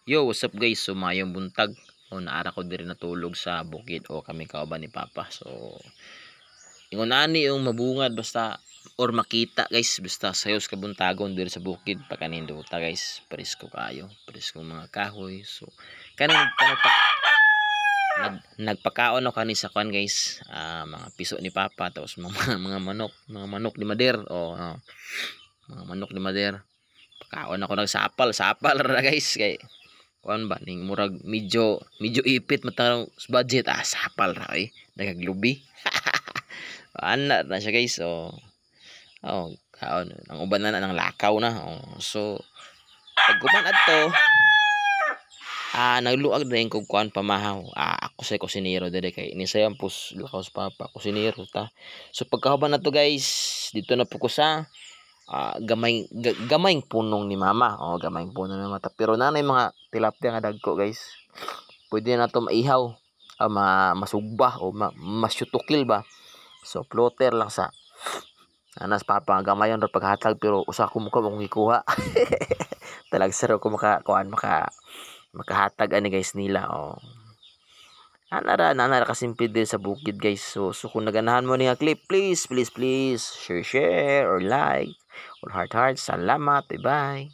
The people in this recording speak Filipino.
Yo, what's up guys? So mayong buntag. O naara ko diri natulog sa bukid o kami kauban ni Papa. So ingon ani yung mabungad basta or makita guys, basta sayos ka buntagon diri sa bukid pa kaninduta guys. Presko kayo, presko mga kahoy. So kaning nagpakaon ako kani sa kwan guys. Mga piso ni Papa tapos mga manok ni Mader mga manok ni Mader. Pakaon ako sapal ra guys kay kuan ba ning murag medyo ipit matang budget sapal ra nagaglubi ana na siya guys. So kaon ang uban na ng lakaw na so pagkuman adto nagluag na yung kuan pamahaw. Ako sa kusinero dere kay ni sayang pus lakaw sa Papa kusinero ta. So pagkahuban na to guys dito na po ko sa gamayng punong ni Mama. Gamayng punong ni Mama. Pero nanay mga tilapia nga dagko guys. Pwede na to maihaw. Masugba o masyutukil ba. So floater lang sa anas Papa gamayon ra paghatag pero usa ko mo kung ikuha. Talagsaro ko makahatag ani guys nila. Anara kasimple din sa bukid guys. So kung naganahan mo ni nga clip, please share or like or heart. Salamat, bye bye.